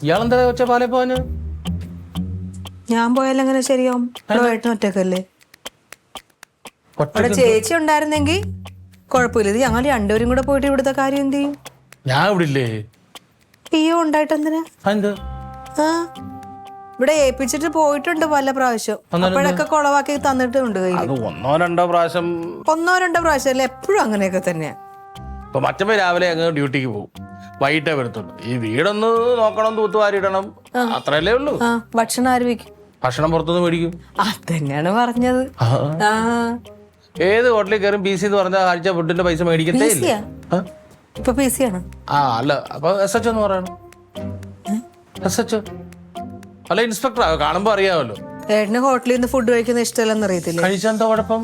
ഇയാളെന്താ വെച്ച പാലേ പോവാന്? ഞാൻ പോയാലും എങ്ങനെ ശരിയാവും? ഏട്ടൻ ഒറ്റക്കല്ലേ. അവിടെ ചേച്ചി ഉണ്ടായിരുന്നെങ്കിൽ കുഴപ്പമില്ല. ഇത് ഞങ്ങൾ രണ്ടുപേരും കൂടെ പോയിട്ട് ഇവിടുത്തെ കാര്യം എന്ത് ചെയ്യും? ഞാൻ ഇവിടെ ഇല്ലേ? അയ്യോ ഉണ്ടായിട്ട് എന്തിനാ? ആ ഇവിടെ ഏൽപ്പിച്ചിട്ട് പോയിട്ടുണ്ട് പല പ്രാവശ്യം. അപ്പോഴൊക്കെ കുളവാക്കി തന്നിട്ടുണ്ട് കയ്യിൽ. ഒന്നോ രണ്ടോ പ്രാവശ്യം അല്ലേ? എപ്പോഴും അങ്ങനെയൊക്കെ തന്നെയാ. ഇപ്പൊ മറ്റമ്മ രാവിലെ അങ്ങ് ഡ്യൂട്ടിക്ക് പോകും, വൈകിട്ടേ വരത്തുള്ളൂ. ഈ വീടൊന്ന് നോക്കണം, തൂത്തുവാരിടണം, അത്രയല്ലേ ഉള്ളൂ. ഭക്ഷണം ആര് വെക്കും? ഭക്ഷണം പുറത്തുനിന്ന് മേടിക്കും. അതന്നെയാണ് പറഞ്ഞത്. ഏത് ഹോട്ടലിൽ കയറും പി സി എന്ന് പറഞ്ഞാൽ ആഴ്ച ഫുഡിന്റെ പൈസ മേടിക്കത്തേ ഇല്ല. ഇപ്പൊ പി സി ആണ്. അല്ല അപ്പൊ SH എന്ന് പറയണം. SH അല്ല ഇൻസ്പെക്ടർ കാണുമ്പോ അറിയാമല്ലോ. ഏട്ടന് ഹോട്ടലിൽ നിന്ന് ഫുഡ് കഴിക്കുന്ന ഇഷ്ടമല്ലെന്ന് അറിയത്തില്ല. കഴിച്ചെന്താ കുഴപ്പം?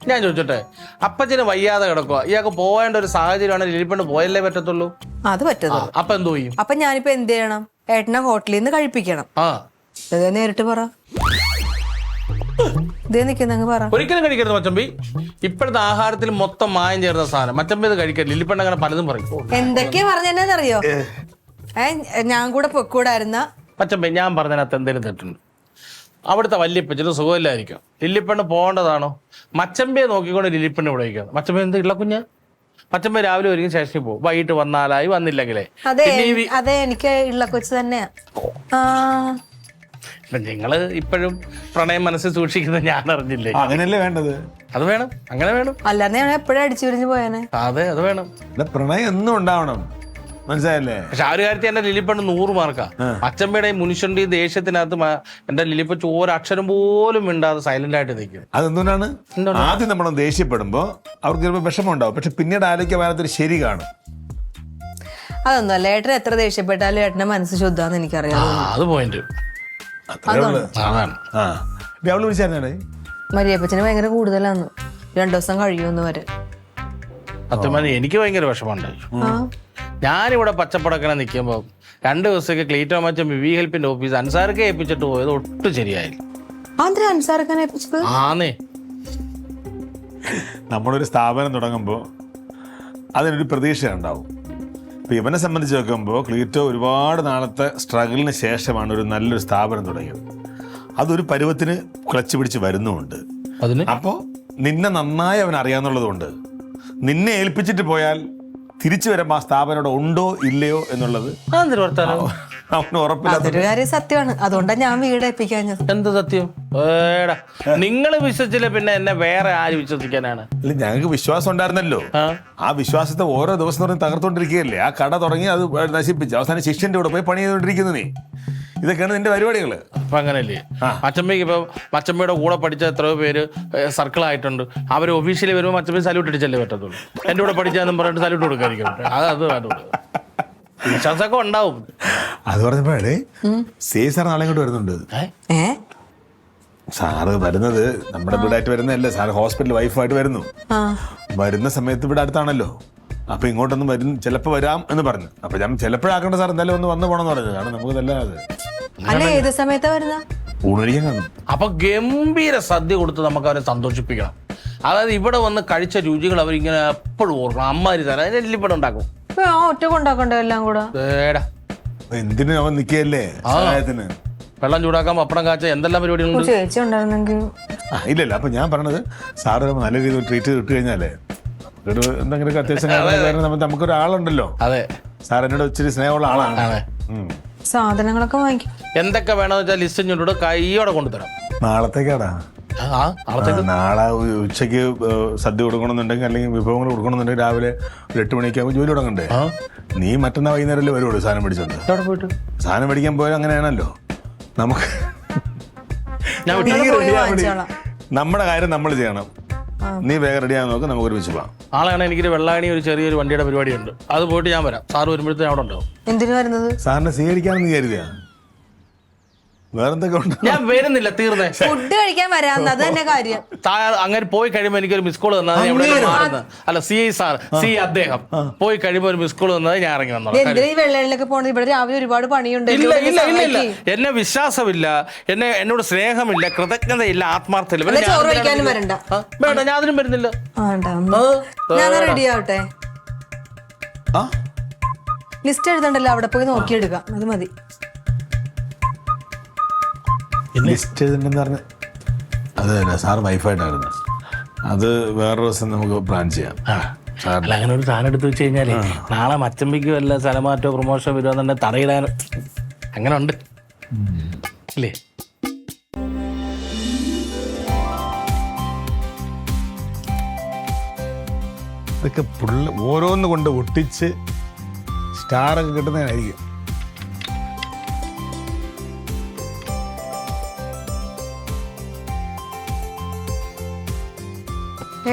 ഞാൻ ചോദിച്ചോട്ടെ, അപ്പച്ചന് വയ്യാതെ കിടക്കുക, ഇയാൾക്ക് പോകേണ്ട ഒരു സാഹചര്യമാണ്, ലിലിപ്പെണ്ണ് പോയല്ലേ പറ്റത്തുള്ളൂ. അത് പറ്റത്തുള്ളൂ. അപ്പൊ എന്തോ ചെയ്യും? അപ്പൊ ഞാനിപ്പോ എന്ത് ചെയ്യണം? ഏട്ടനെ ഹോട്ടലിൽ നിന്ന് കഴിപ്പിക്കണം. ഇതേ നേരിട്ട് പറ. ഇതേ നിൽക്കുന്നങ്ങ് പറ. ഒരിക്കലും കഴിക്കരുത് മച്ചമ്പി. ഇപ്പോഴത്തെ ആഹാരത്തിൽ മൊത്തം മായം ചേർന്ന സാധനം. മച്ചമ്പി ഇത് കഴിക്കരുത്. ലിലിപ്പെണ്ണ് അങ്ങനെ പലതും പറയും. എന്തൊക്കെയാ പറഞ്ഞെന്നറിയോ? ഞാൻ കൂടെ പൊക്കൂടായിരുന്ന മച്ചമ്പി ഞാൻ പറഞ്ഞതിനകത്ത് എന്തെങ്കിലും തെറ്റുണ്ട്. അവിടുത്തെ വല്യപ്പച്ചന് സുഖമില്ലായിരിക്കും. ലില്ലിപ്പെണ്ണ് പോകേണ്ടതാണോ? മച്ചമ്പയെ നോക്കിക്കൊണ്ട് ലില്ലിപ്പെണ്ണ് ഇവിടെ വയ്ക്കുക. മച്ചമ്പ എന്ത് ഇള്ളക്കുഞ്ഞ്? മച്ചമ്പ രാവിലെ ഒരുങ്ങി സ്റ്റേഷനിൽ പോകും, വൈകിട്ട് വന്നാലായി, വന്നില്ലെങ്കിലേ. അതെ എനിക്ക് ഇള്ള കൊച്ചു തന്നെയാ. നിങ്ങള് ഇപ്പോഴും പ്രണയം മനസ്സിൽ സൂക്ഷിക്കുന്നത് ഞാൻ അറിഞ്ഞില്ലേ? അങ്ങനെയല്ലേ വേണ്ടത്? അത് വേണം, അങ്ങനെ വേണം. അല്ലാതെ ഞാൻ എപ്പോഴും അടിച്ചു പിരിഞ്ഞു പോയാനെ. അതെ അത് വേണം. പ്രണയം എന്നും ഉണ്ടാവണം, മനസ്സിലായല്ലേ? പക്ഷെ ആ ഒരു കാര്യത്തിൽ എന്റെ ലിലിപ്പെണ്ണ് 100 മാർക്കാ. അച്ചമ്മയുടെ മുനിഷന്റെ എന്റെ എന്റെ ലിലിപ്പ ഒരക്ഷരം പോലും മിണ്ടാതെ സൈലന്റ് ആയിട്ട് നിൽക്കും. അതെന്തുകൊണ്ടാണ്? ആദ്യം നമ്മൾ ദേഷ്യപ്പെടുമ്പോ അവർക്ക് ചിലപ്പോൾ വിഷമം ഉണ്ടാവും, പക്ഷെ പിന്നീട് ആലോചിക്കാൻ വരാത്തൊരു ശരി കാണും. അതൊന്നും അല്ല, ഏട്ടൻ എത്ര ദേഷ്യപ്പെട്ടാലും ഏട്ടന്റെ മനസ്സ് ശുദ്ധാന്ന് എനിക്കറിയാം. അത് പോയിന്റ്. അവള് വിളിച്ചായിരുന്നേ മരിയപ്പച്ചന് ഭയങ്കര കൂടുതലാന്ന്. 2 ദിവസം കഴിയുമെന്ന് വരെ. സത്യം എനിക്ക് ഭയങ്കര വിഷമമുണ്ടായി. ഞാനിവിടെ പച്ചപ്പടക്കണ നിൽക്കുമ്പോൾ 2 ദിവസത്തേക്ക് ക്ലീറ്റോ മച്ചും വി ഹെൽപ്പിന്റെ ഓഫീസ് അൻസാർക്ക് ഏൽപ്പിച്ചിട്ട് പോയത് ഒട്ടും ശരിയായില്ല. ആന്നേ, നമ്മളൊരു സ്ഥാപനം തുടങ്ങുമ്പോൾ അതിനൊരു പ്രതീക്ഷ ഉണ്ടാവും. ഇപ്പം ഇവനെ സംബന്ധിച്ച് നോക്കുമ്പോൾ ക്ലീറ്റോ ഒരുപാട് നാളത്തെ സ്ട്രഗിളിന് ശേഷമാണ് ഒരു നല്ലൊരു സ്ഥാപനം തുടങ്ങിയത്. അതൊരു പരുവത്തിന് ക്ലച്ച് പിടിച്ച് വരുന്നുമുണ്ട്. അപ്പോൾ നിന്നെ നന്നായി അവൻ അറിയാന്നുള്ളതുകൊണ്ട് നിന്നെ ഏൽപ്പിച്ചിട്ട് പോയാൽ തിരിച്ചു വരുമ്പോൾ ആ സ്ഥാപനം ഉണ്ടോ ഇല്ലയോ എന്നുള്ളത് അവന് ഉറപ്പില്ല. സത്യമാണ്. അതുകൊണ്ടാണ് ഞാൻ വീട് ഏൽപ്പിക്കാഞ്ഞത്. എന്ത് സത്യം? നിങ്ങൾ വിശ്വസിച്ചില്ല പിന്നെ എന്നെ വേറെ ആര് വിശ്വസിക്കാനാണ്? അല്ല, ഞങ്ങൾക്ക് വിശ്വാസം ഉണ്ടായിരുന്നല്ലോ. ആ വിശ്വാസത്തെ ഓരോ ദിവസം പറഞ്ഞ് തകർത്തോണ്ടിരിക്കുകയല്ലേ. ആ കട തുടങ്ങി അത് നശിപ്പിച്ച് അവസാനം ശിഷ്യന്റെ കൂടെ പോയി പണി ചെയ്തോണ്ടിരിക്കുന്നു. നീ ഇതൊക്കെയാണ് നിന്റെ പരിപാടികള്. അപ്പൊ അങ്ങനല്ലേ? മച്ചമ്മയ്ക്ക് ഇപ്പൊ മച്ചമ്മയുടെ കൂടെ പഠിച്ച എത്രയോ പേര് സർക്കിൾ ആയിട്ടുണ്ട്. അവർ ഒഫീഷ്യലി വരുമ്പോൾ മച്ചമ്മ സല്യൂട്ട് അടിച്ചല്ലേ പറ്റത്തുള്ളൂ. എന്റെ കൂടെ പഠിച്ചാന്നും പറഞ്ഞിട്ട് സല്യൂട്ട് കൊടുക്കാതിരിക്കും. അത് വിശ്വാസമൊക്കെ ഉണ്ടാവും. അത് പറഞ്ഞപ്പോഴേ സാർ നാളെ ഇങ്ങോട്ട് വരുന്നുണ്ട്. സാറ് വരുന്നത് നമ്മുടെ വീടായിട്ട് വരുന്നതല്ലേ, സാറ് ഹോസ്പിറ്റൽ വൈഫായിട്ട് വരുന്നു. വരുന്ന സമയത്ത് ഇവിടെ അടുത്താണല്ലോ. അപ്പൊ ഇങ്ങോട്ടൊന്നും വരും, ചിലപ്പോ വരാം എന്ന് പറഞ്ഞു. അപ്പൊ ഞാൻ ചിലപ്പോഴാക്കേണ്ട സാർ എന്തായാലും ഒന്ന് വന്നു പോണെന്ന് പറഞ്ഞത്. കാരണം നമുക്ക് നല്ലത്. ഏത് സമയത്താ വരുന്ന? ഊണഴിക്കാൻ കാണും. അപ്പൊ ഗംഭീര സദ്യ കൊടുത്ത് നമുക്ക് അവരെ സന്തോഷിപ്പിക്കണം. അതായത് ഇവിടെ വന്ന് കഴിച്ച രുചികൾ അവരിങ്ങനെ എപ്പോഴും ഓർക്കണം. അമ്മാരി തരാം ലില്ലിപ്പണം ഉണ്ടാക്കും. ഒറ്റ കൊണ്ടാക്കണ്ടോ എല്ലാം കൂടെ? എന്തിനു അവൻ നിക്കല്ലേ സഹായത്തിന്? വെള്ളം ചൂടാക്കാൻ, പപ്പടം കാച്ച, എന്തെല്ലാം പരിപാടികളുണ്ട്. ചേച്ചി ഉണ്ടായിരുന്നെങ്കിൽ ഇല്ലല്ല. അപ്പൊ ഞാൻ പറഞ്ഞത് സാറ് നല്ല രീതിയിൽ ട്രീറ്റ് ഇട്ട് കഴിഞ്ഞാലേ എന്തെങ്കിലും അത്യാവശ്യം നമുക്കൊരാളുണ്ടല്ലോ. അതെ, സാർ എന്നോട് ഇച്ചിരി സ്നേഹമുള്ള ആളാണ്. സാധനങ്ങളൊക്കെ വാങ്ങിക്കും. എന്തൊക്കെ വേണമെന്ന് വെച്ചാൽ ലിസ്റ്റ് ഇങ്ങോട്ട് കൈയോടെ കൊണ്ടുതരാം. നാളത്തേക്കാടാ. നാളെ ഉച്ചയ്ക്ക് സദ്യ കൊടുക്കണമെന്നുണ്ടെങ്കിൽ അല്ലെങ്കിൽ വിഭവങ്ങൾ കൊടുക്കണമെന്നുണ്ടെങ്കിൽ രാവിലെ ഒരു 8 മണിക്കാകുമ്പോൾ ജോലി തുടങ്ങണ്ടേ? നീ മറ്റന്നാൾ വൈകുന്നേരമല്ലേ വരുള്ളൂ സാധനം മേടിച്ചോണ്ട്? പോയിട്ട് സാധനം മേടിക്കാൻ പോയാൽ അങ്ങനെയാണല്ലോ. നമുക്ക് നമ്മുടെ കാര്യം നമ്മൾ ചെയ്യണം. നീ വേഗം റെഡിയാകാൻ നോക്ക്, നമുക്ക് ഒരുമിച്ച് പോവാം. നാളെയാണ് എനിക്കൊരു വെള്ളാണി ഒരു ചെറിയൊരു വണ്ടിയുടെ പരിപാടിയുണ്ട്. അത് പോയിട്ട് ഞാൻ വരാം. സാറ് വരുമ്പോഴത്തേക്കും അവിടെ ഉണ്ടാവും. എന്തിനു വരുന്നത്? സാറിനെ സ്വീകരിക്കാമെന്ന് കരുതിയാ. വേറെന്തൊക്കെ ഉണ്ട്? ഞാൻ വരുന്നില്ല, തീർന്നേ. ഫുഡ് കഴിക്കാൻ വരാന്ന്, അത് തന്നെ കാര്യം. അങ്ങനെ പോയി കഴിയുമ്പോൾ എനിക്കൊരു മിസ് കോൾ തന്നത് എവിടെ മാറുന്നത് അല്ല, സി അദ്ദേഹം പോയി കഴിയുമ്പോൾ ഒരു മിസ് കോൾ തന്നത് ഞാൻ ഇറങ്ങി വന്നോളാം. എന്തിനാ ഈ വെള്ളയിലൊക്കെ പോണത്? ഇവിടെ രാവിലെ ഒരുപാട് പണിയുണ്ട്. ഇല്ല ഇല്ല ഇല്ല ഇല്ല, എന്നെ വിശ്വാസമില്ല, എന്നോട് സ്നേഹമില്ല, കൃതജ്ഞതയില്ല, ആത്മാർത്ഥമില്ല. ചോറ് കഴിക്കാനും വരണ്ട. വേണ്ട, ഞാൻ അതിനും വരുന്നില്ല. ഞാൻ റെഡി ആവട്ടെ. ലിസ്റ്റ് എഴുതണ്ടല്ലോ, അവിടെ പോയി നോക്കിയെടുക്കാം, അത് മതി. ലിസ്റ്റ് എഴുതണ്ടെന്ന് പറഞ്ഞ അത് തന്നെ സാർ വൈഫായിട്ടായിരുന്നു. അത് വേറൊരു ദിവസം നമുക്ക് പ്ലാൻ ചെയ്യാം. അല്ല, അങ്ങനെ ഒരു സാധനം എടുത്ത് വെച്ച് കഴിഞ്ഞാലേ നാളെ മച്ചമ്പിക്ക് വല്ല സ്ഥലമാറ്റോ പ്രൊമോഷനോ വരുമോ തന്നെ തടയിടാനും അങ്ങനെ ഉണ്ട് ഇല്ലേ? ഇതൊക്കെ ഓരോന്ന് കൊണ്ട് ഒട്ടിച്ച് സ്റ്റാറൊക്കെ കിട്ടുന്നതായിരിക്കും.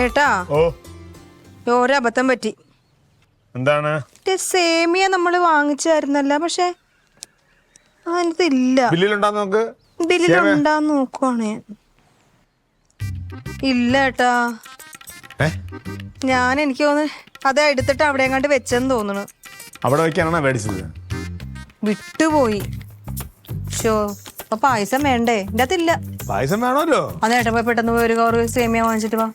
ഏട്ടാ, ഒരബദ്ധം പറ്റി. എന്താണ്? സേമിയ നമ്മള് വാങ്ങിച്ചായിരുന്നല്ല, പക്ഷെ അതില്ല. ബില്ലിലുണ്ടാന്ന് നോക്കുവാണ്. ഇല്ല ഏട്ടാ, എനിക്ക് തോന്നുന്നു അത് എടുത്തിട്ട് അവിടെ എങ്ങാണ്ട് വെച്ചെന്ന് തോന്നുന്നു. അവിടെ വെക്കാനാണോ മേടിച്ചത്? വിട്ടുപോയി. അപ്പൊ പായസം വേണ്ടേ? എന്റെ അതില്ല. പായസം വേണമല്ലോ. അതേട്ടാ, പോയി പെട്ടെന്ന് പോയി ഒരു കവർ സേമിയ വാങ്ങിച്ചിട്ട് വാ.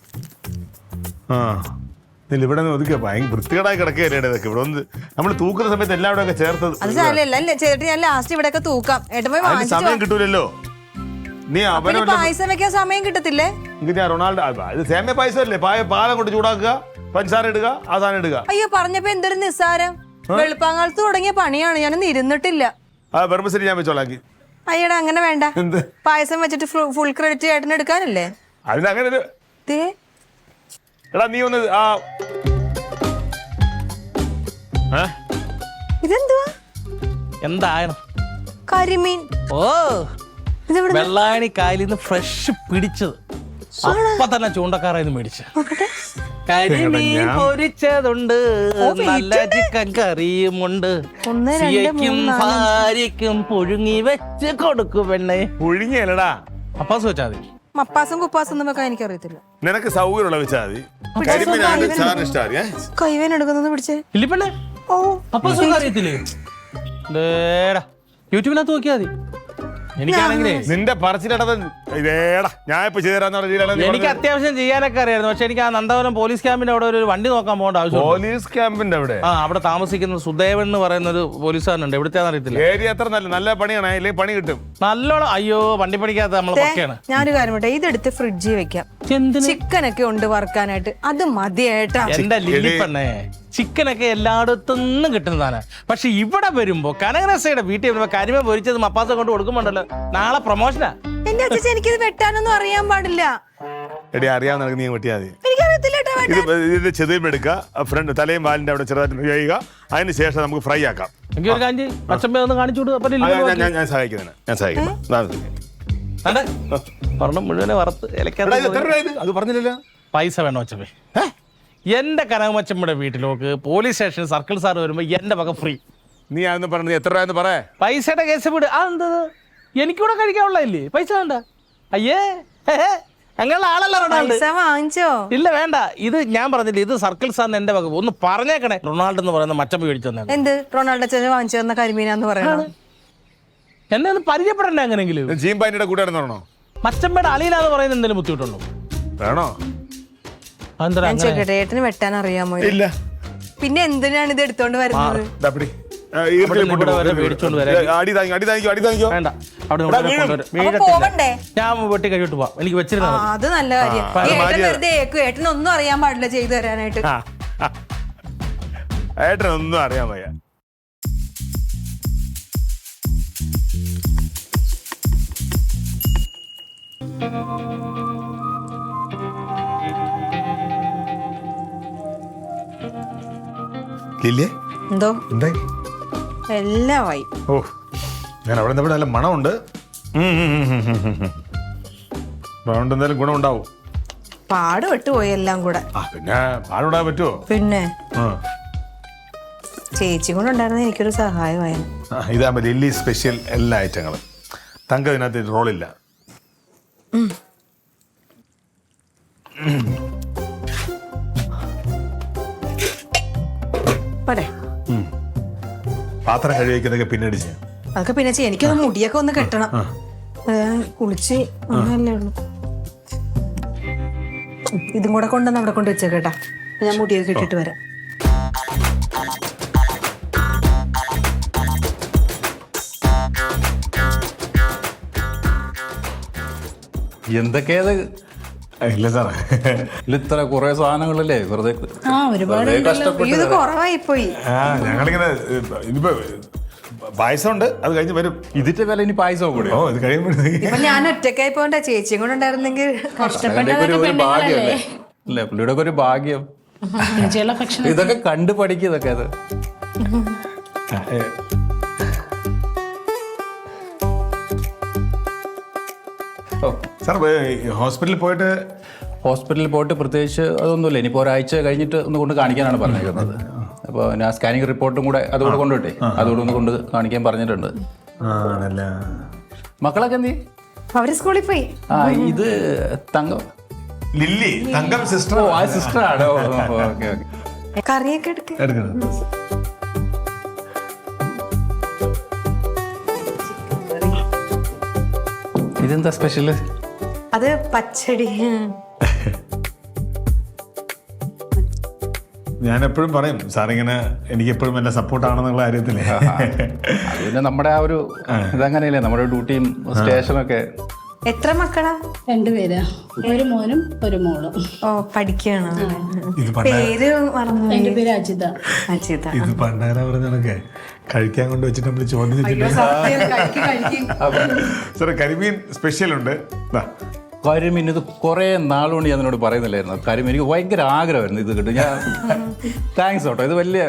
ഇവിടെ ഒതുക്കുക ഭയങ്കര വൃത്തികേടായി കിടക്കുകയല്ലേ ഇതൊക്കെ. ഇവിടെ ഒന്ന് നമ്മൾ തൂക്കുന്ന സമയത്ത് എല്ലാവരും ഒക്കെ ചേർത്തത്. അത് സാരമില്ല ചേട്ടാ, ഞാൻ ലാസ്റ്റ് ഇവിടെ ഒക്കെ തൂക്കാം. ഏട്ടൻ പോയി സമയം കിട്ടൂലല്ലോ. നീ അവനെ പായസം വെക്കാൻ സമയം കിട്ടത്തില്ലേ? റൊണാൾഡോ ഇത് സേമിയ പായസം അല്ലേ? പാലം കൊണ്ട് ചൂടാക്കുക, പഞ്ചസാര ഇടുക, ആ സാധനം ഇടുക. അയ്യോ, പറഞ്ഞപ്പോ എന്തൊരു നിസ്സാരം. വെളുപ്പാങ്കാലത്ത് തുടങ്ങിയ പണിയാണ്, ഞാനൊന്നും ഇരുന്നിട്ടില്ല. വെറുമശ്ശേരി ഞാൻ വെച്ചോളാക്കി. അയ്യടാ, അങ്ങനെ വേണ്ട. പായസം വെച്ചിട്ട് ഫുൾ ക്രെഡിറ്റ് ചേട്ടന് എടുക്കാനല്ലേ? അതിനങ്ങനെ എടാ നീ ഒന്ന് ഇതെന്തുവാ? എന്താണ്? കരിമീൻ. ഓ, വെള്ളായണി കായലിൽ നിന്ന് ഫ്രഷ് പിടിച്ചത്. അപ്പൊ തന്നെ ചൂണ്ടക്കാരായിരുന്നു മേടിച്ച കരിമീൻ പൊരിച്ചതുണ്ട്, നല്ല ചിക്കൻ കറിയുമുണ്ട്, ഭാര്യക്കും പുഴുങ്ങി വെച്ച് കൊടുക്കും. പെണ്ണെ പുഴുങ്ങിയല്ലടാ, അപ്പാസ് വെച്ചാൽ മതി. മപ്പാസും കുപ്പാസും ഒന്നും വെക്കാൻ എനിക്കറിയത്തില്ല. നിനക്ക് സൗകര്യമുള്ള വെച്ചാൽ മതി. കൈവേൻ എടുക്കുന്നത് പിടിച്ചേ. ഇല്ല പെണ്ണെ, അപ്പാസ് അറിയത്തില്ലേ? യൂട്യൂബിനകത്ത് നോക്കിയാൽ മതി. എനിക്കാണെങ്കിലേ നിന്റെ പറച്ചിലടവ് ഞാൻ ഇപ്പൊ ചെയ്തു. എനിക്ക് അത്യാവശ്യം ചെയ്യാനൊക്കെ അറിയായിരുന്നു. പക്ഷെ എനിക്ക് ആ നന്ദവനം പോലീസ് ക്യാമ്പിന്റെ അവിടെ ഒരു വണ്ടി നോക്കാൻ പോകേണ്ട ആവശ്യം. പോലീസ് ക്യാമ്പിന്റെ അവിടെ അവിടെ താമസിക്കുന്ന സുദേവൻ എന്ന് പറയുന്ന ഒരു പോലീസുകാരനുണ്ട്. എവിടുത്തെയാണെന്ന് അറിയത്തില്ല. ഏരിയ അത്ര നല്ല പണിയാണ്, അല്ലെങ്കിൽ പണി കിട്ടും നല്ലോണം. അയ്യോ, വണ്ടി പണിക്കാത്ത നമ്മളെ പക്കയാണ്. ഞാനൊരു കാര്യം പറയട്ടെ, ഇതെടുത്ത് ഫ്രിഡ്ജിൽ വെക്കാം. ചിക്കനൊക്കെ ഉണ്ട് വറുക്കാനായിട്ട്, അത് മതിയേട്ടാ. എന്റെ ലില്ലിപ്പണ്ണേ, ചിക്കനൊക്കെ എല്ലായിടത്തുനിന്നും കിട്ടുന്നതാണ്. പക്ഷെ ഇവിടെ വരുമ്പോ കനകരസയുടെ വീട്ടിൽ വരുമ്പോ കരിമ പൊരിച്ചത് മപ്പാസ കൊണ്ട് കൊടുക്കുമ്പോണ്ടല്ലോ, നാളെ പ്രൊമോഷനാ. എന്റെ അച്ഛൻ എനിക്കിത് വെട്ടാനൊന്നും അറിയാൻ പാടില്ല. അറിയാവുന്ന നീ വെട്ടിയാൽ മതി. എനിക്കറിയത്തില്ല. ചെതുമ്പെടുക്കുക, ഫ്രണ്ട് തലയും വാലിന്റെ അവിടെ ചെറുതായിട്ട് ചെയ്യുക. അതിന് ശേഷം നമുക്ക് ഫ്രൈ ആക്കാം. എനിക്ക് ഒരു കാഞ്ചി പച്ചമ്പ ഒന്ന് കാണിച്ചു കൊടുക്കും. ഞാൻ സഹായിക്കുന്നതിന് പറഞ്ഞു മുഴുവനെ വറുത്ത് അത് പറഞ്ഞില്ലല്ലോ. പൈസ വേണോ അച്ഛമ്മേ? എന്റെ കനകമച്ചമ്മയുടെ വീട്ടിലേക്ക് പോലീസ് സ്റ്റേഷനിൽ സർക്കിൾ സാർ വരുമ്പോ എന്റെ വക ഫ്രീ. നീ അതൊന്ന് പറഞ്ഞത് എത്ര രൂപ പറയാ? പൈസയുടെ കേസ് വിട്. ആ എന്തത്, എനിക്കൂടെ കഴിക്കാനുള്ളതല്ലേ? പൈസ വേണ്ട. അയ്യേ, അങ്ങനെയുള്ള ആളല്ല റൊണാൾഡോ. വാങ്ങിച്ചോ? ഇല്ല, വേണ്ട. ഇത് ഞാൻ പറഞ്ഞില്ല, ഇത് സർക്കിൾ സാറിന് എന്റെ വക. ഒന്ന് പറഞ്ഞേക്കണേ. റൊണാൾഡോ എന്ന് പറയുന്ന മച്ചമ്മ മേടിച്ചു തന്നെ. എന്ത് റൊണാൾഡോ അച്ഛൻ വാങ്ങിച്ചു തന്ന കരിമീനാന്ന് പറയണോ? എന്നെ ഒന്ന് പരിചയപ്പെടണ്ടേ അങ്ങനെങ്കിലും? ജീംപാനിയുടെ കൂടെ പറഞ്ഞോ? മച്ചമ്മയുടെ അളിയിലാന്ന് പറയുന്നത് എന്തെങ്കിലും ബുദ്ധിമുട്ടുണ്ടോ? വേണോ? ഏട്ടന് വെട്ടാൻ അറിയാമോ? ഇല്ല. പിന്നെ എന്തിനാണ് ഇത് എടുത്തോണ്ട് വരുന്നത്? ഞാൻ വെട്ടി കഴിയിട്ട് പോവാം. എനിക്ക് വെച്ചിരുന്ന അത് നല്ല കാര്യം. ഏട്ടൻ വെറുതെ ഏട്ടനൊന്നും അറിയാൻ പാടില്ല ചെയ്തു തരാനായിട്ട്. ഏട്ടനൊന്നും അറിയാൻ വയ്യ. എന്തോ എല്ലാമായി. ഓ, ഞാൻ അവിടെ നിന്ന് നല്ല മണമുണ്ട്. എന്തായാലും ഗുണമുണ്ടാവും. പാട് വിട്ടുപോയി എല്ലാം കൂടെ. പിന്നെ പാടുവിടാൻ പറ്റുമോ? പിന്നെ ചേച്ചി കൊണ്ടുണ്ടായിരുന്ന എനിക്കൊരു സഹായമായിരുന്നു. ഇതാകുമ്പോ ലില്ലി സ്പെഷ്യൽ എല്ലാ ഐറ്റങ്ങളും. തങ്കം ഇതിനകത്ത് റോളില്ല. പോരെ പാത്രം കഴിവയ്ക്കുന്നതൊക്കെ പിന്നീട് ചെയ്യാം. അതൊക്കെ പിന്നെ ചെയ്യാം. എനിക്കത് മുടിയൊക്കെ ഒന്ന് കെട്ടണം. കുളിച്ച് അങ്ങനല്ലേ ഉള്ളു. ഇതും കൂടെ കൊണ്ടുവന്ന് അവിടെ കൊണ്ട് വെച്ചേക്കേട്ടാ. ഞാൻ മുടിയൊക്കെ കെട്ടിട്ട് വരാം. എന്തൊക്കെയത് ഇല്ല സാറേ, ഇത്ര കുറെ സാധനങ്ങളല്ലേ വെറുതെ ഒരുപാട് ഇത് കുറവായി പോയി. ഞങ്ങളിങ്ങനെ ഇനിയിപ്പോ പായസം ഉണ്ട്, അത് കഴിഞ്ഞ് വരും. ഇതിന്റെ വില ഇനി പായസം കൂടി. ഓ, ഇത് കഴിയുമ്പോഴത്തേക്ക് ഇപ്പൊ ഞാൻ ഒറ്റക്കായി പോകണ്ട, ചേച്ചിയും കൂടെ ഉണ്ടായിരുന്നെങ്കിൽ ഒരു ഭാഗ്യമല്ലേ അല്ലേ, പുള്ളിയുടെ ഒക്കെ ഒരു ഭാഗ്യം. ഇതൊക്കെ കണ്ടു പഠിക്കും ഇതൊക്കെ. അത് സാർ ഹോസ്പിറ്റലിൽ പോയിട്ട് പ്രത്യേകിച്ച് അതൊന്നുമില്ല. ഇനിയിപ്പോൾ ഒരാഴ്ച കഴിഞ്ഞിട്ട് ഒന്ന് കൊണ്ട് കാണിക്കാനാണ് പറഞ്ഞേക്കുന്നത്. അപ്പോൾ ഞാൻ സ്കാനിങ് റിപ്പോർട്ടും കൂടെ അതുകൂടെ കൊണ്ടുവിട്ടെ, അതുകൂടെ ഒന്ന് കൊണ്ട് കാണിക്കാൻ പറഞ്ഞിട്ടുണ്ട്. മക്കളൊക്കെ എന്ത്? അവര് സ്കൂളിൽ പോയി. ഇത് തങ്കം, ലില്ലി, തങ്കം സിസ്റ്റർ. ആ സിസ്റ്റർ ആണ്. Okay okay. കറിയൊക്കെ എടുക്കുന്നത്. ഇതെന്താ സ്പെഷ്യല്? അത് പച്ചടി. ഞാൻ എപ്പോഴും പറയും സാറിങ്ങനെ എനിക്ക് എപ്പോഴും എന്നെ സപ്പോർട്ടാണെന്നുള്ള കാര്യത്തില്. പിന്നെ നമ്മുടെ ആ ഒരു ഇതങ്ങനെയല്ലേ, നമ്മുടെ ഡ്യൂട്ടിയും സ്റ്റേഷനൊക്കെ. എത്ര മക്കളാ? 2 പേരാ, ഒരു മോനും ഒരു മോളും. ഓ, പഠിക്കുകയാണോ? പേര് മറന്നു. എന്റെ പേര് അജിത. അജിത. ഇത് പണ്ടാര പറഞ്ഞൊക്കെ കഴിക്കാൻ കൊണ്ട് വെച്ചിട്ട് നമ്മൾ ചോദ്യം സാറേ, കരിമീൻ സ്പെഷ്യൽ ഉണ്ട്. കരിമീൻ ഇത് കുറെ നാളുകൊണ്ട് ഞാൻ എന്നോട് പറയുന്നില്ലായിരുന്നു. കരിമീൻ എനിക്ക് ഭയങ്കര ആഗ്രഹമായിരുന്നു ഇത് കിട്ടും. ഞാൻ താങ്ക്സ് കേട്ടോ, ഇത് വലിയ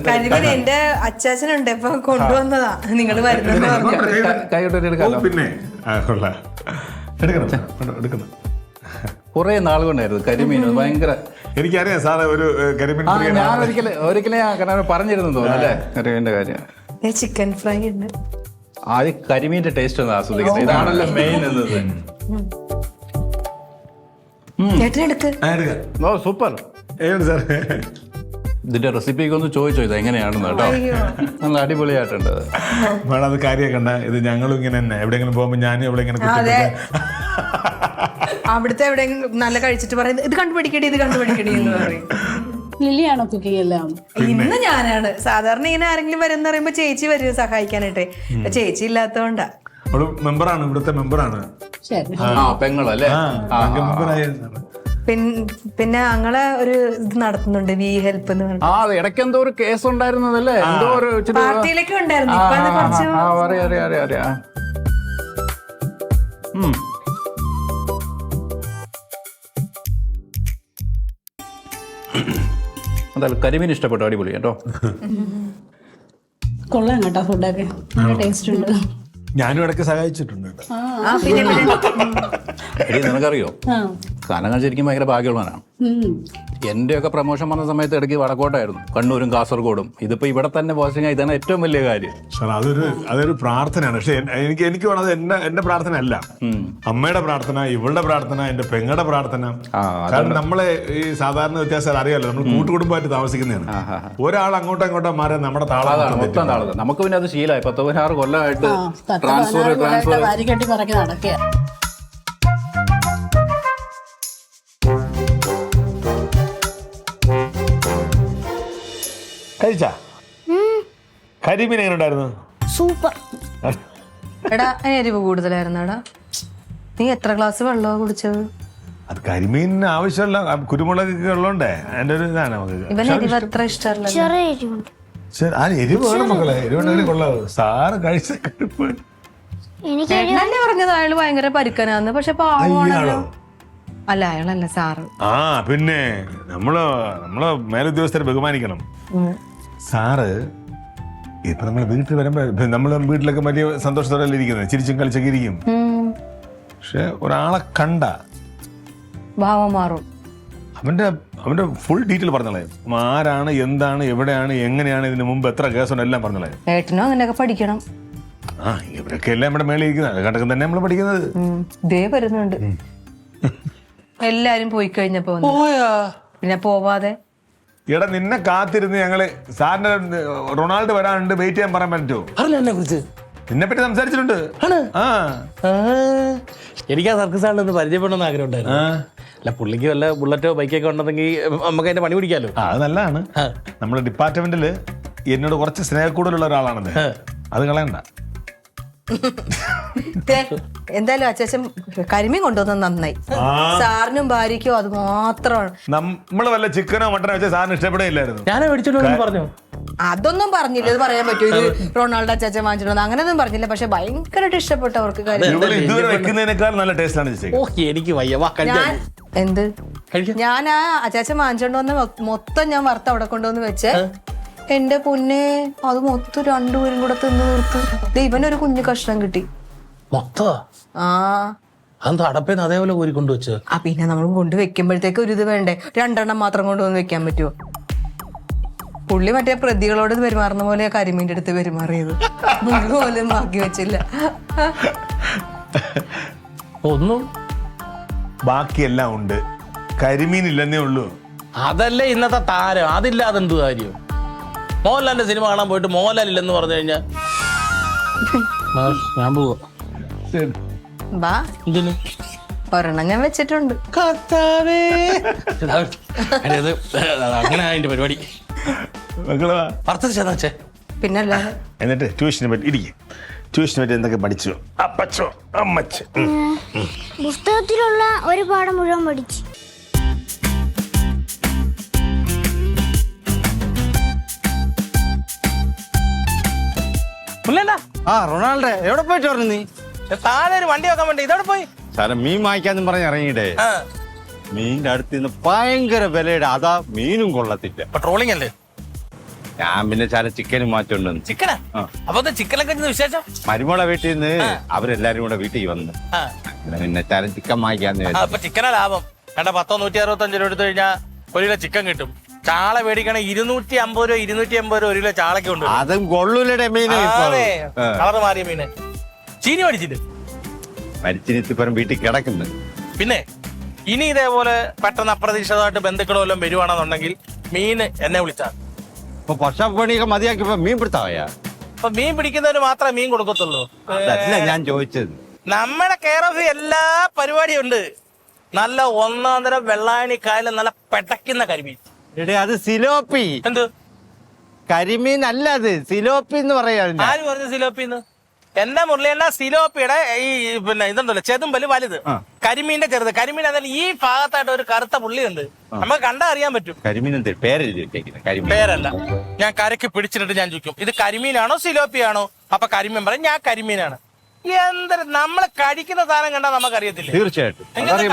കരിമീൻ എന്റെ അച്ചാച്ചനുണ്ട്, ഇപ്പൊ കൊണ്ടുവന്നതാ. നിങ്ങൾ വരുന്നെന്ന് പറഞ്ഞു. കൈയോട്ട് എടുക്കാമല്ലോ. പിന്നെ എടുക്കണം. കുറെ നാൾ കൊണ്ടായിരുന്നു കരിമീൻ ഭയങ്കര. എനിക്കറിയാം സാറേ ഒരു കരിമീൻ. ഞാൻ ഒരിക്കലും ഞാൻ പറഞ്ഞിരുന്നു തോന്നുന്നു അല്ലേ കരിമീന്റെ കാര്യം. ചിക്കൻ ഫ്രൈ ഉണ്ട്. ആദ്യം കരിമീന്റെ ടേസ്റ്റ് ഒന്ന് ആസ്വദിക്കുന്നത്, ഇതാണല്ലോ മെയിൻ എന്നത്. സൂപ്പർ. ഇതിന്റെ റെസിപ്പിക്ക് ഒന്ന് ചോദിച്ചോ ഇത് എങ്ങനെയാണെന്ന് കേട്ടോ. നല്ല അടിപൊളിയായിട്ടുണ്ട്. മേഡം അത് കാര്യമാക്കണ്ട, ഇത് ഞങ്ങളും ഇങ്ങനെ തന്നെ എവിടെയെങ്കിലും പോകുമ്പോ ഞാനും എവിടെ ഇങ്ങനെ അവിടുത്തെ എവിടെയെങ്കിലും നല്ല കഴിച്ചിട്ട് പറയുന്നത് ഇത് കണ്ടുപിടിക്കടി എന്ന് പറയും. ലില്ലിയാണോ കുക്കിംഗ് എല്ലാം? ഇന്ന് ഞാനാണ്. സാധാരണ ഇങ്ങനെ ആരെങ്കിലും വരുന്ന പറയുമ്പോ ചേച്ചി വരും സഹായിക്കാനായിട്ടേ. ചേച്ചി ഇല്ലാത്തോണ്ടാ. മെമ്പറാണ്, ഇവിടുത്തെ മെമ്പറാണ്. പെങ്ങളല്ലേ? പിന്നെ ഞങ്ങളെ ഒരു ഇത് നടത്തുന്നുണ്ട്, വി ഹെൽപ്പ് എന്ന് പറഞ്ഞു. ഇടയ്ക്ക് എന്തോ ഒരു കേസ് ഉണ്ടായിരുന്നതല്ലേ, എന്തോ ഒരു പാർട്ടിയിലൊക്കെ ഉണ്ടായിരുന്നു. ഇപ്പൊ അത് കുറച്ച് എന്തായാലും കരിമീൻ ഇഷ്ടപ്പെട്ടു, അടിപൊളി കേട്ടോ. കൊള്ളാം കേട്ടോ, ഫുഡൊക്കെ നല്ല ടേസ്റ്റ് ഉണ്ട്. ഞാനും ഇടയ്ക്ക് സഹായിച്ചിട്ടുണ്ട്. നിനക്കറിയോ, കാനങ്ങൾ ശരിക്കും ഭയങ്കര ഭാഗ്യമുള്ളവനാണ്. എന്റെയൊക്കെ പ്രൊമോഷൻ വന്ന സമയത്ത് ഇടയ്ക്ക് വടക്കോട്ടായിരുന്നു, കണ്ണൂരും കാസർഗോഡും. ഇതിപ്പോ ഇവിടെ തന്നെ പോസ്റ്റിംഗ്, ഇതാണ് ഏറ്റവും വലിയ കാര്യം. സാർ അതൊരു പ്രാർത്ഥനയാണ്. പക്ഷെ എനിക്ക് വേണത് എന്റെ പ്രാർത്ഥന അല്ല, അമ്മയുടെ പ്രാർത്ഥന, ഇവളുടെ പ്രാർത്ഥന, എന്റെ പെങ്ങളുടെ പ്രാർത്ഥന. കാരണം നമ്മളെ ഈ സാധാരണ വ്യത്യാസം അറിയാലോ, നമ്മൾ കൂട്ടുകുടുംബമായിട്ട് താമസിക്കുന്നതാണ്. ഒരാൾ അങ്ങോട്ടോ മാറിയാൽ നമ്മുടെ താളം മൊത്തം താളം. നമുക്ക് പിന്നെ അത് ശീലമായി. 16 കൊല്ലമായിട്ട് വാരിക്കെട്ടി പറക്കി നടക്കുക. കഴിച്ചാ കരിമീൻ എങ്ങനെ ഉണ്ടായിരുന്നു? സൂപ്പർ. എടാ എരിവ് കൂടുതലായിരുന്നു. എടാ നീ എത്ര ഗ്ലാസ് വെള്ളമാണ് കുടിച്ചത്? അത് കരിമീനിന് ആവശ്യമുള്ള കുരുമുളക് ഉള്ളോണ്ടേ അതിന്റെ ഒരു ഇതാണ് നമുക്ക്. ഇവന് എരിവ് അത്ര ഇഷ്ടമല്ല. എരിവ് വേണം മക്കളെ, എരിവുണ്ടെങ്കിൽ കൊള്ളാവൂ. സാറ് കഴിച്ച കടുപ്പ് തന്നെ പറഞ്ഞത് അയാള് ഭയങ്കര പരുക്കനാന്ന്. പക്ഷെ പാവമാണല്ലോ. അല്ല അയാളല്ല സാറ്. പിന്നെ നമ്മള് മേലുദ്യോഗസ്ഥരെ ബഹുമാനിക്കണം. സാറ് ഇപ്പൊ നമ്മള് വീട്ടിൽ വരുമ്പോ നമ്മള് വീട്ടിലൊക്കെ വലിയ സന്തോഷത്തോടെ ഇരിക്കുന്നത്, ചിരിച്ചും കളിച്ചൊക്കെ ഇരിക്കും. പക്ഷെ ഒരാളെ കണ്ട ഭാവം മാറും. അവന്റെ ഫുൾ ഡീറ്റെയിൽ പറഞ്ഞോളെ. ആരാണ്, എന്താണ്, എവിടെയാണ്, എങ്ങനെയാണ്, ഇതിന് മുമ്പ് എത്ര കേസുണ്ട് എല്ലാം പറഞ്ഞോളെ. ഏട്ടനും അങ്ങനെയൊക്കെ പഠിക്കണം. ആ ഇവരൊക്കെ എല്ലാം നമ്മുടെ മേളിൽ ഇരിക്കുന്നത് കണ്ടൊക്കെ തന്നെ നമ്മൾ പഠിക്കുന്നത്. ദേ വരുന്നുണ്ട്. എല്ലാരും പോയി കഴിഞ്ഞപ്പോ വന്നു. പിന്നെ പോവാതെ എടാ നിന്നെ കാത്തിരുന്ന് ഞങ്ങള് സാറിന് റൊണാൾഡോ വരാനുണ്ട് വെയിറ്റ് ചെയ്യാൻ പറയാൻ പറ്റുമോ? അറിയില്ല എന്നെ കുറിച്ച്. നിന്നെ പറ്റി സംസാരിച്ചിട്ടുണ്ട്. ആ എനിക്ക് ആ സർക്കസ് ആണെന്ന് പരിചയപ്പെടണമെന്ന് ആഗ്രഹം ഉണ്ടായിരുന്നു. അല്ല പുള്ളിക്ക് വല്ല ബുള്ളറ്റോ ബൈക്കൊക്കെ ഉണ്ടെങ്കിൽ നമുക്ക് അതിന്റെ പണി പിടിക്കാമല്ലോ. അത് നല്ലതാണ്. നമ്മുടെ ഡിപ്പാർട്ട്മെന്റില് എന്നോട് കുറച്ച് സ്നേഹക്കൂടുതലുള്ള ഒരാളാണത്. അത് കളയണ്ട. എന്തായാലും അച്ചാച്ചൻ കരിമീൻ കൊണ്ടുവന്നത് നന്നായി. സാറിനും ഭാര്യയ്ക്കും അത് മാത്രമാണ്. നമ്മള് വല്ല ചിക്കനോ മട്ടനോ വെച്ചാൽ സാറിന് ഇഷ്ടപ്പെടില്ലായിരുന്നു. ഞാനേ മേടിച്ചോണ്ട് പറഞ്ഞു. അതൊന്നും പറഞ്ഞില്ല. ഇത് പറയാൻ പറ്റൂ ഇത് റൊണാൾഡോ അച്ചാച്ചൻ വാങ്ങിച്ചിട്ടുണ്ടോ അങ്ങനെയൊന്നും പറഞ്ഞില്ല. പക്ഷെ ഭയങ്കരമായിട്ട് ഇഷ്ടപ്പെട്ടവർക്ക് ഇതുവരെ വെക്കുന്നതിനേക്കാൾ നല്ല ടേസ്റ്റ് ആണ് ചേച്ചി. ഓ എനിക്ക് വയ്യ. എന്ത് ഞാൻ ആ അച്ചാച്ചൻ വാങ്ങിച്ചോണ്ട് വന്ന മൊത്തം ഞാൻ വറുത്ത് അവിടെ കൊണ്ടുവന്ന് വെച്ച് എന്റെ പൊന്നെ അത് മൊത്തം രണ്ടുപേരും കൂടെ തിന്ന് തീർത്ത് ഇവനൊരു കുഞ്ഞു കഷ്ണം കിട്ടി മൊത്തം. ആ അതെന്താ അടപ്പേന്ന് അതേപോലെ കോരി കൊണ്ടുവച്ച്? ആ പിന്നെ നമ്മൾ കൊണ്ട് വെക്കുമ്പോഴത്തേക്ക് ഒരു ഇത് വേണ്ടേ? 2 എണ്ണം മാത്രം കൊണ്ടുവന്ന് വെക്കാൻ പറ്റുമോ? പുള്ളി മറ്റേ പ്രതികളോട് പെരുമാറുന്ന പോലെ കരിമീൻ്റെ അടുത്ത് പെരുമാറിയത് പോലും ബാക്കി വെച്ചില്ല. ഒന്നും ബാക്കിയെല്ലാം ഉണ്ട്, കരിമീൻ ഇല്ലെന്നേ ഉള്ളൂ. അതല്ലേ ഇന്നത്തെ താരം. അതില്ലാതെ എന്ത് കാര്യം? മോഹൻലാലിന്റെ സിനിമ കാണാൻ പോയിട്ട് മോഹൻലാൽ ഇല്ലെന്ന് പറഞ്ഞു കഴിഞ്ഞാൽ ഞാൻ പോവാ. ബാ എന്തിന്? ഒരെണ്ണം ഞാൻ വെച്ചിട്ടുണ്ട്. അങ്ങനെ അതിന്റെ പരിപാടി വർത്തേ. പിന്നല്ലാതെ എന്നിട്ട് ട്യൂഷനെ പറ്റി ഇരിക്കും. ട്യൂഷനെ പറ്റി എന്തൊക്കെ പഠിച്ചു അപ്പച്ചോ അമ്മച്ച? പുസ്തകത്തിലുള്ള ഒരു പാഠം മുഴുവൻ പഠിച്ചു. ആ റൊണാൾഡോ എവിടെ പോയിട്ട് പറഞ്ഞു നീ? താഴെ ഒരു വണ്ടി വെക്കാൻ വേണ്ടി ഇതോടെ പോയി. സാറേ മീൻ വാങ്ങിക്കാന്നും പറഞ്ഞ് ഇറങ്ങിയിടേ. മീനിന്റെ അടുത്ത് നിന്ന് ഭയങ്കര വിലയുടെ അതാ മീനും കൊള്ളത്തില്ല. ട്രോളിംഗ് അല്ലേ? ഞാൻ പിന്നെ ചില ചിക്കനും മാറ്റുണ്ടെന്ന്. ചിക്കനാ? അപ്പൊ ചിക്കനൊക്കെ വിശേഷം? മരുമോളെ വീട്ടിൽ നിന്ന് അവരെല്ലാരും കൂടെ വീട്ടിൽ വന്ന് പിന്നെ ചില ചിക്കൻ വാങ്ങിക്കാന്ന്. അപ്പൊ ചിക്കനാ ലാഭം. കണ്ട 165 രൂപ എടുത്തു കഴിഞ്ഞാൽ 1 കിലോ ചിക്കൻ കിട്ടും. ചാള മേടിക്കണ 250 രൂപ 280 രൂപ 1 കിലോ ചാളക്ക് ഉണ്ട്. അതും കൊള്ളൂലടെ മീന്. കളറ് മാറിയ മീന്. ചീനി മേടിച്ചിട്ട് മരിച്ചിനിത്തിപ്പുറം വീട്ടിൽ കിടക്കുന്നു. പിന്നെ ഇനി ഇതേപോലെ പെട്ടെന്ന് അപ്രതീക്ഷിതമായിട്ട് ബന്ധുക്കളോ വല്ലതും വരുവാണെന്നുണ്ടെങ്കിൽ മീന് എന്നെ വിളിച്ചാൽ. ഇപ്പൊ വർഷപ്പണിയൊക്കെ മതിയാക്കിയപ്പോ മീൻ പിടുത്തമായാ? അപ്പൊ മീൻ പിടിക്കുന്നവര് മാത്രമേ മീൻ കൊടുക്കത്തുള്ളൂ. അതല്ല ഞാൻ ചോദിച്ചത്. നമ്മുടെ കെയർ ഓഫ് എല്ലാ പരിപാടിയും ഉണ്ട്. നല്ല 1-ാം തരം വെള്ളായണിക്കായൽ നല്ല പെടക്കുന്ന കരിമീൻ. എടേ അത് സിലോപ്പി. എന്ത് കരിമീൻ അല്ല, അത് സിലോപ്പി എന്ന് പറയാ. ആര് പറഞ്ഞു സിലോപ്പിന്ന്? എന്റെ മുരളിയണ്ണ സിലോപ്പിയുടെ ഈ പിന്നെ ഇതുണ്ടല്ലോ ചെതുമ്പല് വലുത്, കരിമീന്റെ ചെറുത്. കരിമീൻ എന്നാൽ ഈ ഭാഗത്തായിട്ട് ഒരു കറുത്ത പുള്ളിയുണ്ട്, നമുക്ക് കണ്ടാ അറിയാൻ പറ്റും. കരിമീൻ പേരല്ല, ഞാൻ കരക്ക് പിടിച്ചിട്ട് ഞാൻ ചോദിക്കും ഇത് കരിമീനാണോ സിലോപ്പിയാണോ? അപ്പൊ കരിമീൻ പറയും ഞാൻ കരിമീനാണ്. എന്തൊരു നമ്മള് കഴിക്കുന്ന സാധനം കണ്ടാ നമുക്ക് അറിയത്തില്ല. തീർച്ചയായിട്ടും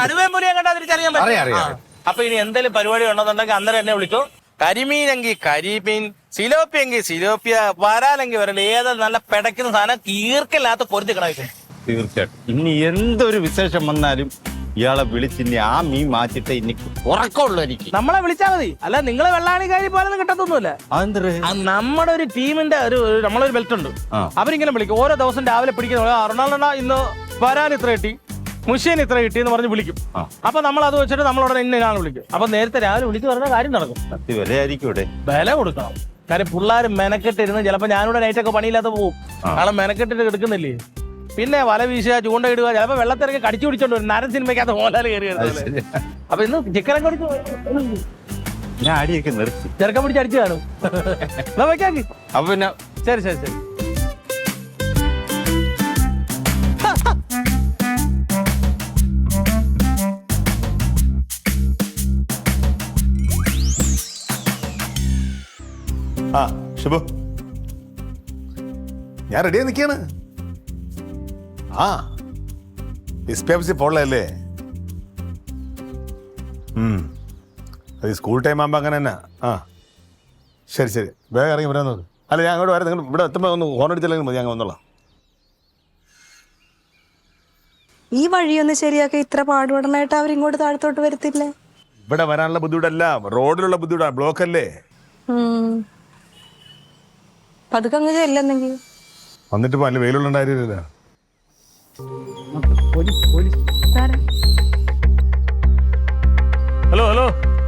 കടുവേമ്പുലിയെ കണ്ടാ തിരിച്ചറിയാൻ പറ്റും. അപ്പൊ ഇനി എന്തെങ്കിലും പരിപാടി ഉണ്ടെന്നുണ്ടെങ്കിൽ അന്നേരം എന്നെ വിളിച്ചോ. കരിമീനെങ്കിൽ കരിമീൻ, സിലോപ്പി എങ്കിൽ സിലോപ്പിയ, വരാലെങ്കിൽ വരൽ, ഏതാ നല്ല പെടക്കുന്ന സാധനം കീർക്കല്ലാത്ത പൊരുത്തി കിടക്കും. തീർച്ചയായിട്ടും ഇനി എന്തൊരു വിശേഷം വന്നാലും ഇയാളെ വിളിച്ചിനി ആ മീൻ മാറ്റിട്ട് ഇനി ഉറക്കമുള്ളൂ എനിക്ക്. നമ്മളെ വിളിച്ചാൽ മതി, അല്ല നിങ്ങളെ വെള്ളാണിക്കാരി പോലെ കിട്ടത്തൊന്നുമില്ല. നമ്മുടെ ഒരു ടീമിന്റെ നമ്മളൊരു ബെൽറ്റ് ഉണ്ട്, അവരിങ്ങനെ വിളിക്കും. ഓരോ ദിവസം രാവിലെ പിടിക്കുന്ന റൊണാൾഡോ ഇന്ന് വരാൻ ഇത്ര കിട്ടി, മുഷ്യൻ ഇത്ര കിട്ടി എന്ന് പറഞ്ഞ് വിളിക്കും. അപ്പൊ നമ്മൾ അത് വെച്ചിട്ട് നമ്മളോട് ഇന്നാണ് വിളിക്കും. അപ്പൊ നേരത്തെ രാവിലെ വിളിച്ച് പറഞ്ഞ കാര്യം നടക്കും. വിലയായിരിക്കും ഇവിടെ, വില കൊടുക്കണം. കാര്യം പിള്ളേർ മെനക്കെട്ടിരുന്ന് ചിലപ്പോ ഞാനിവിടെ നൈറ്റൊക്കെ പണിയില്ലാത്ത പോകും, നാളെ മെനക്കെട്ടിട്ട് എടുക്കുന്നില്ലേ. പിന്നെ വല വീശുക, ചൂണ്ടയിടുക, ചിലപ്പോ വെള്ളത്തിറങ്ങി കടിച്ചു പിടിച്ചോണ്ട് വരും. നരൻ സിനിമയ്ക്കകത്ത് മോഹൻലാൽ കയറി. അപ്പൊ ഇന്ന് ചിക്കനൊക്കെ അടിച്ചു ഞാൻ അടിയൊക്കെ നിർത്തി ചെറുക്കം പിടിച്ച് അടിച്ചു കാണും. വെക്കാക്കി. അപ്പൊ പിന്നെ ശരി ശരി ശരി. ആ ഷിബു, ഞാൻ റെഡിയായി നിൽക്കാണ്. ആ ഡിസ്പേപ്സി പോളല്ലേ? അത് സ്കൂൾ ടൈം ആകുമ്പോൾ അങ്ങനെ തന്നെ. ആ ശരി ശരി, വേഗം ഇറങ്ങി വരാൻ നോക്ക്. അല്ല ഞാൻ അങ്ങോട്ട് വരാം, നിങ്ങൾ ഇവിടെ എത്തുമ്പോൾ ഒന്ന് ഹോൺ അടിച്ചില്ലെങ്കിൽ മതി, ഞാൻ വന്നോളാം. ഈ വഴിയൊന്ന് ശരിയാക്കി ഇത്ര പാടുപെടനായിട്ട് അവരിങ്ങോട്ട് താഴത്തോട്ട് വരത്തില്ലേ? ഇവിടെ വരാനുള്ള ബുദ്ധിമുട്ടല്ല, റോഡിലുള്ള ബുദ്ധിമുട്ടാണ്, ബ്ലോക്ക് അല്ലേ. പതുക്കെ അങ്ങ് ചെല്ലെന്നെങ്കിൽ വന്നിട്ട് പല വെയിലുള്ള കാര്യമില്ല. ഹലോ ഹലോ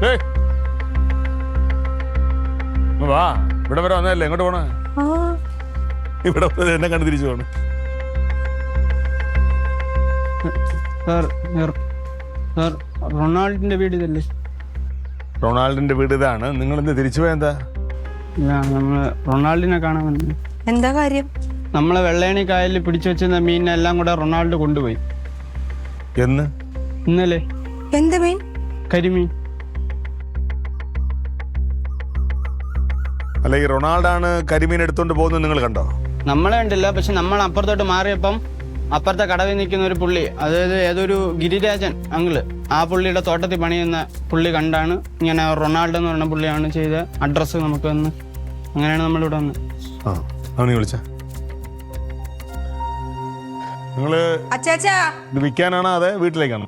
ഏയ് ഇങ്ങ് വാ, ഇവിടെ വരെ വന്നതല്ലേ, എങ്ങോട്ട് പോണേ? ഇവിടെ വന്നത് എന്നെ കണ്ട് തിരിച്ചു പോണേ. റൊണാൾഡിന്റെ വീട് ഇതല്ലേ? റൊണാൾഡിന്റെ വീട് ഇതാണ്. നിങ്ങൾ ഇന്ന് തിരിച്ചു പോയ എന്താ? നമ്മള് റൊണാൾഡിനെ കാണാൻ വന്നു. എന്താ കാര്യം? നമ്മളെ വെള്ളേണി കായലിൽ പിടിച്ചു വെച്ചിരുന്ന മീനെല്ലാം കൂടെ റൊണാൾഡ് കൊണ്ടുപോയി എന്ന്. ഇന്നലെ. എന്ത് മീൻ? കരിമീൻ. അല്ല, ഈ റൊണാൾഡാണ് കരിമീൻ എടുത്തോണ്ട് പോകുന്നത് നിങ്ങൾ കണ്ടോ? നമ്മളെ കണ്ടില്ല, പക്ഷെ നമ്മൾ അപ്പുറത്തോട്ട് മാറിയപ്പം അപ്പുറത്തെ കടവിൽ നിൽക്കുന്ന ഒരു പുള്ളി, അതായത് ഏതൊരു ഗിരിരാജൻ അങ്കിള്, ആ പുള്ളിയുടെ തോട്ടത്തിൽ പണിയുന്ന പുള്ളി കണ്ടാണ് ഇങ്ങനെ റൊണാൾഡോ എന്ന് പറഞ്ഞ പുള്ളിയാണ് ചെയ്ത അഡ്രസ്സ് നമുക്ക് വന്ന്. അങ്ങനെയാണ് നമ്മളിവിടെ വന്നത്. ആ, അവനെ വിളിച്ച. നിങ്ങള് അച്ചാച്ചാ, ഇത് വിൽക്കാനാണോ അതെ വീട്ടിലേക്കാണോ?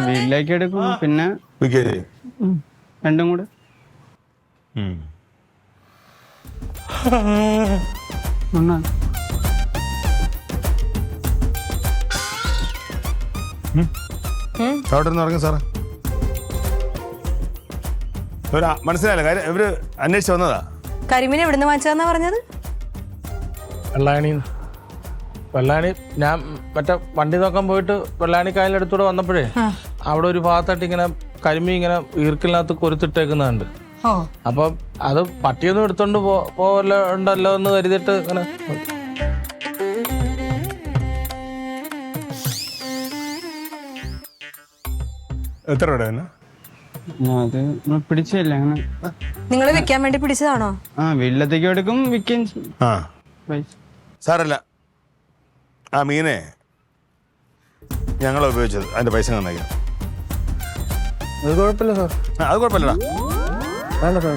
വീട്ടിലേക്ക് എടുക്കും, പിന്നെ വിൽക്കുക ചെയ്യും. രണ്ടും കൂടെ. റൊണാൾഡ് അവിടെ നിന്ന് ഇറങ്ങും സാറേ. മനസ്സിലായില്ല കാര്യം, ഇവര് അന്വേഷിച്ച് വന്നതാ. കരിമീൻ എവിടുന്ന് വാങ്ങിച്ചതെന്നാ പറഞ്ഞത്? വെള്ളാണി ഞാൻ മറ്റേ വണ്ടി നോക്കാൻ പോയിട്ട് വെള്ളാണി കായലിനടുത്തൂടെ വന്നപ്പോഴേ അവിടെ ഒരു ഭാഗത്തായിട്ട് ഇങ്ങനെ കരിമീൻ ഇങ്ങനെ ഈർക്കിലിനകത്ത് കൊരുത്തിട്ടേക്കുന്നുണ്ട്. അപ്പൊ അത് പട്ടിയൊന്നും എടുത്തോണ്ട് പോവല്ലോ ഉണ്ടല്ലോ എന്ന് കരുതിയിട്ട് ഇങ്ങനെ. എത്ര രൂപ തന്നെ? അത് നമ്മൾ പിടിച്ചല്ലേ അങ്ങനെ. നിങ്ങൾ വെക്കാൻ വേണ്ടി പിടിച്ചതാണോ? ആ, വീട്ടിലത്തേക്ക് എടുക്കും, വിൽക്കുകയും ചെയ്യും. ആ പൈസ സാറല്ല, ആ മീനെ ഞങ്ങളാ ഉപയോഗിച്ചത്, അതിന്റെ പൈസ തന്നേക്കാം. അത് കുഴപ്പമില്ല സാർ. അത് കുഴപ്പമില്ലടാ, വേണ്ട സാർ.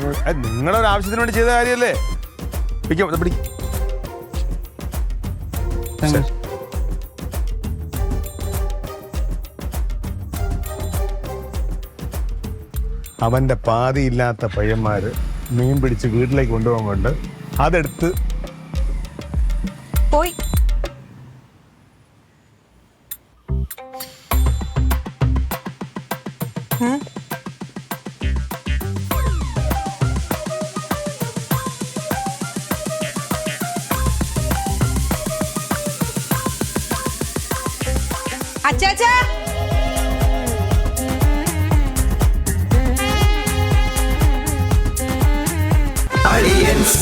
നിങ്ങളൊരു ആവശ്യത്തിന് വേണ്ടി ചെയ്ത കാര്യമല്ലേ. പിടിക്കാം, പിടി. അവന്റെ പാതിയില്ലാത്ത പയ്യന്മാര് മീൻ പിടിച്ച് വീട്ടിലേക്ക് കൊണ്ടുപോകാൻ കൊണ്ട് അതെടുത്ത് പോയി. അച്ചാച്ചാ, Aliens.